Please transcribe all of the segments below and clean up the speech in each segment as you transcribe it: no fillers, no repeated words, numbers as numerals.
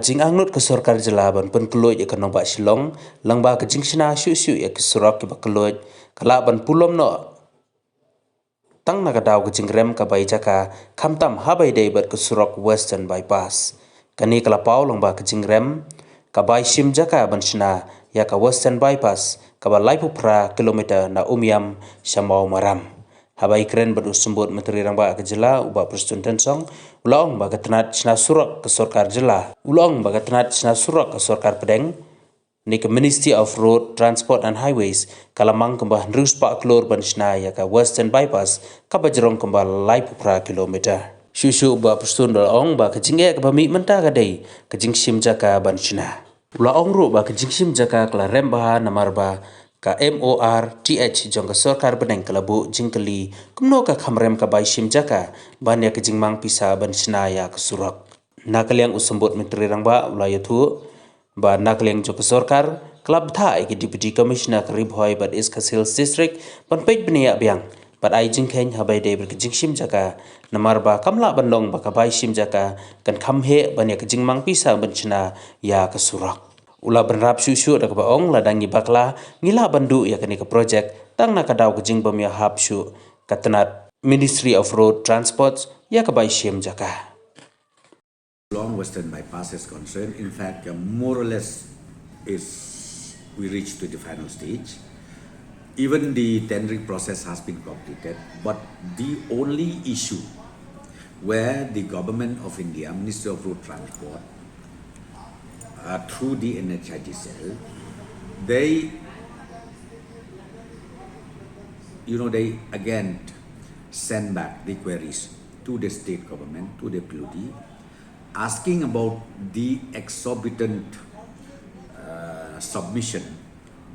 jing angnut ke sorkar jela ban pen keloy ke nong ba Shillong lang ba ke jing shina shu ya ke surak ke ba keloy kala ban pulom no tang na ka daw ke jing rem ka bai jaka kamtam habai dei bat ke surak western bypass kani kala paw lang ba ke jing rem ka bai shim jaka ban shina ya ka western bypass ka ba laipu pra kilometer na umyam shamau maram habai keren badu sumbut menteri rang ba ke jela uba prestun tensong ulong ba tenat sina surak ke sorkar jela ulong ba tenat sina surak ke sorkar pedeng ni ke Ministry of Road Transport and Highways kalamang kembah nrus pak klor ban sina ya ka western bypass ka bajrong kembah laipu pra kilometer Shushu ba prestun ong ba ke jingge ke bami menta ka dei ke jing sim jaka ban sina ula ong ru ba ke jing sim jaka kala remba namar ba ka MORTH jong ka sorkar beneng kalabu jingkeli kumno ka khamrem ka bai shim jaka ban ya ke jingmang pisa ban sina ya ke surak nakaliang usembut menteri rangba ulaya thu ba nakaliang jong ka sorkar klab tha ke deputy commissioner ka ribhoi bat is ka sales district ban pej benia biang bat ai jingkhen habai de ber ke jing shim jaka namar ba kamla bandong ba ka bai shim jaka kan khamhe ban ya ke jingmang pisa ban sina ya ke surak ula benrap shu da baong ladang ni bakla ngila bandu ya kani ke project tang na kadau ke jing bam ya hap shu katenat Ministry of Road Transport ya ka bai shim jaka Long Western Bypass is concerned, in fact, more or less we reached to the final stage. Even the tendering process has been completed, but the only issue where the government of India, Ministry of Road Transport, through the NHIDCL, they again send back the queries to the state government, to the PUD, asking about the exorbitant submission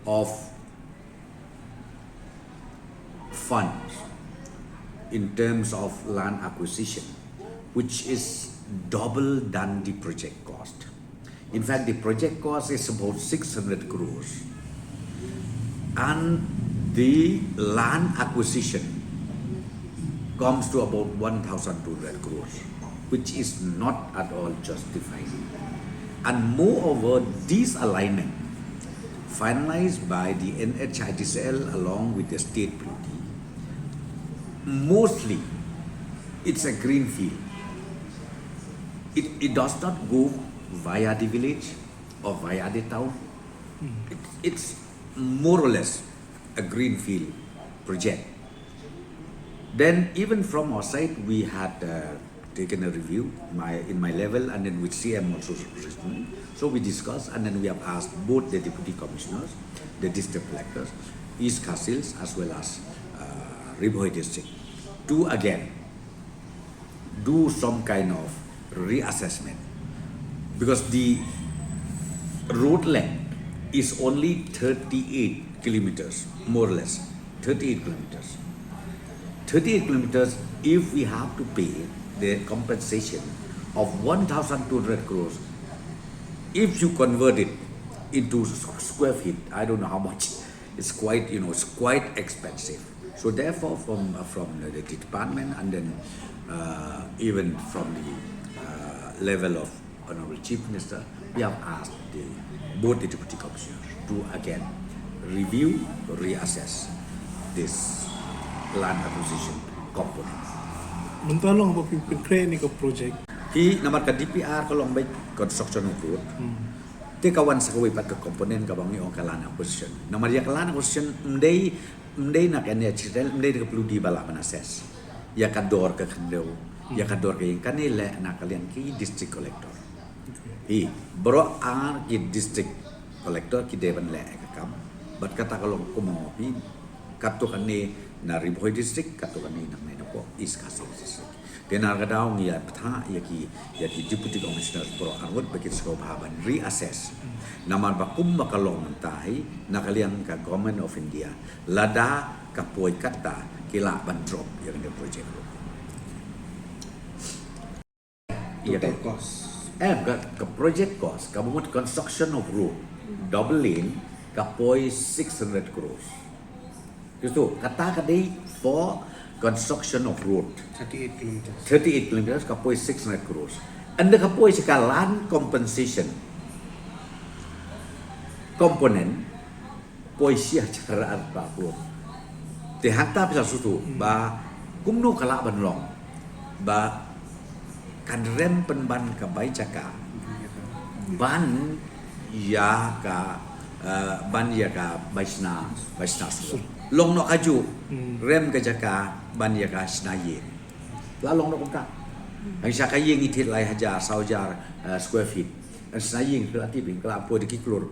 of funds in terms of land acquisition, which is double than the project cost. In fact, the project cost is about 600 crores and the land acquisition comes to about 1,200 crores, which is not at all justified. And moreover, this alignment finalized by the NHIDCL along with the state PUD, mostly it's a green field. It does not go via the village or via the town. It's more or less a green field project. Then even from our side, we had taken a review in my level and then with CM also recently. So we discussed and then we have asked both the deputy commissioners, the district collectors, East Castles as well as Ribhoi district to again do some kind of reassessment, because the road length is only 38 kilometers, more or less, 38 kilometers. 38 kilometers, if we have to pay the compensation of 1,200 crores, if you convert it into square feet, I don't know how much, it's quite, it's quite expensive. So therefore, from the department and then even from the level of Honorable Chief Minister, we have asked both the deputy commissioners to again review, reassess this land acquisition component. Mentalong ba pinpin ni ka project? Ki naman ka DPR ka long by construction of road. Ti kawan sa kuwi pat ka component ka bangi o ka land acquisition. Naman ya ka land acquisition mday na ka NHIDCL mday ka PUD bala man assess. Ya ka door ka kandaw. Ya ka door ka yung kanila na kalian ki district collector. Bro ang ki district collector ki deban le ka kam. But kata kalong kumo kato kani na Ribhoi district kato kani nang na po East Castles district. Kaya nakadaw niya patha yaki deputy commissioner pro arwod bakit sa kababan reassess naman ba kung makalong tahi nakalian ka government of India lada kapoy kata kila ban drop yung project lo. Total cost. Ka project cost kabumot construction of road double lane kapoy 600 crores. Gusto kata kadai for construction of road 38 kilometers. 38 kilometers kapoy 600 crores. Anda kapoi sekalan compensation komponen poesia cara apa pun. Tehata bisa suatu ba kumno kala banlong ba kan rem penban ka bai caka ban ya ka ban ya ka baisna su long no kaju rem ka jaka ban ya ka snaye la long no ka ang saka yeng itit lai hajar saujar square feet ang snaye ke ati bin kala po diki klur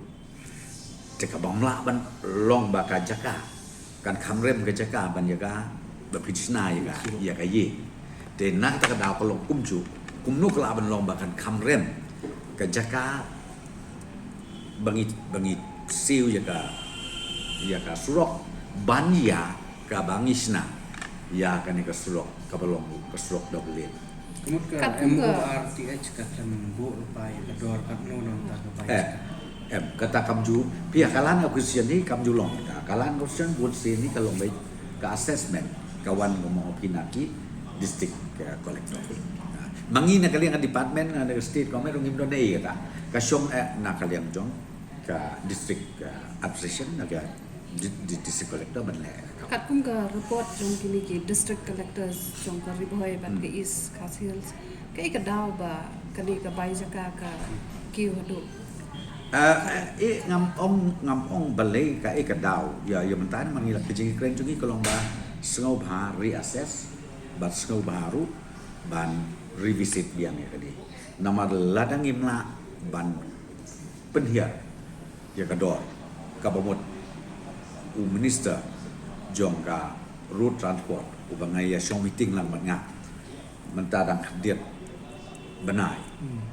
jaka bangla ban long ba ka jaka kan kamrem ka jaka ban ya ka ba pitna ya ka ye de nak ta dau ko long kumju kumnu kala ban long ba kan kamrem ka jaka bangit siu ya ka surok ban ya ka bangisna ya ka ni ka surok ka balong ka surok doble Kemudian Kat MO juga. RTH kata bu lupai kedor kat no non tak kebaik. kata kamju pihak kalan aku ni kamju long kalan kusian buat sini kalau baik ke assessment kawan ngomong opinaki district collector mangi na kaliang department na state comment ngim do nei kata kasyong na kaliang jong ka district administration na ka district collector ban le kat pun ka report jong kini ki district collectors jong ka riboy bat ke is khasils ke ka daw ba kani ka bai jaka ka ki hodo ngam ong balai ka daw ya mentan mangila kejing kren jungi kolong ba sengau bah reassess bat sengau baru ban revisit biang ya kadi nama ladang imla ban penhiar ya kador ka bomot u minister jong ka road transport u bangai ya shong meeting lang ban nga mentadang hadir benai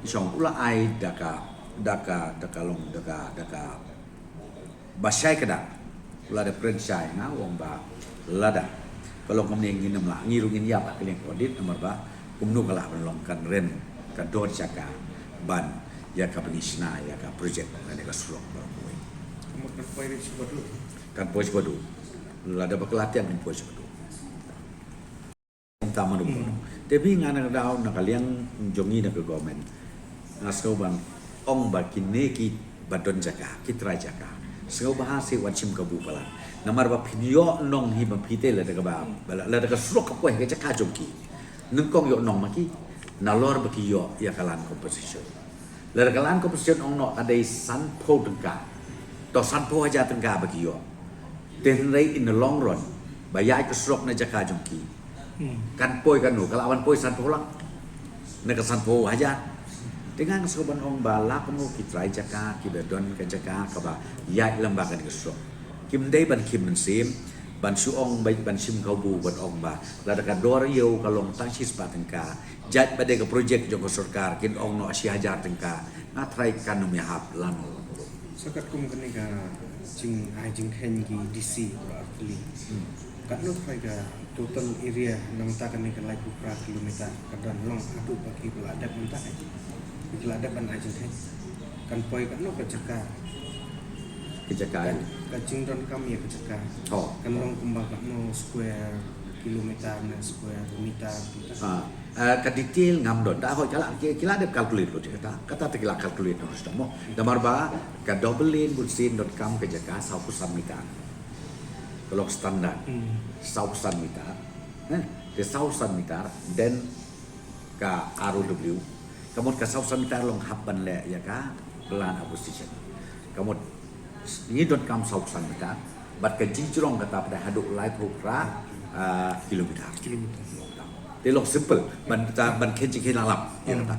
shong ula ai daka long daka basai kada ula da prensai nga wong ba lada kalau kami ingin namla ngirungin ya pak kalian kodit nomor ba kumnu kalah belong kan ren kan dor jaka ban ya ka penisna ya ka project ada ka surok berkuai Kemudian poin itu sebab kan pos bodu lada pelatihan kan pos bodu tama dulu tapi ngana daw na kaliang jongi na ka government ngasko bang ong ba kineki badon jaka kitra jaka sengau bahasa wajim kabupalan namar ba pinyo nong hi ba pite la daga ba la daga surok ko he jaka jongki nengkong yo nong maki nalor ba ki yo ya kalan composition la daga kalan composition ong no adai san po tengka to san po aja tengka ba ki yo then right in the long run ba ya ka surok na jaka jongki kan poi kan no kalawan poi san po lang na ka san po aja dengan soban ong bala kamu kitrai jaka kibedon ke jaka kaba ya lembaga ke so kim dei ban kim sim ban su ong bai ban sim kau bu ban ong ba la da dor yo kalong tang sis patengka jat bade ke project joko sarkar kin ong no si hajar tengka na trai kan no hap lan sekat kum kene ka jing jing hen ki DC berarti. Kat no try ka total area nang ta kene ka like berapa kilometer kadan long adu bagi peladap mentah. Peladap ban ajin hen. Kan poi kat no ka jaka kejakaan kacing don kami ya keceka oh kan long kumbang kat no square kilometer na square meter ka detail ngam don da ho kala kila de calculate lo kata kila calculate no sto mo damar ba ka double lane bulsin.com ke jaka 100 meter kalau standar 100 meter ke 100 meter then ka ROW kamu ka 100 meter long haban le ya ka plan position kamu ni.com 100 meter bat ka jinjrong kata pada haduk live hukra kilometer. Dia long simple ban kenci kelalap ya kata.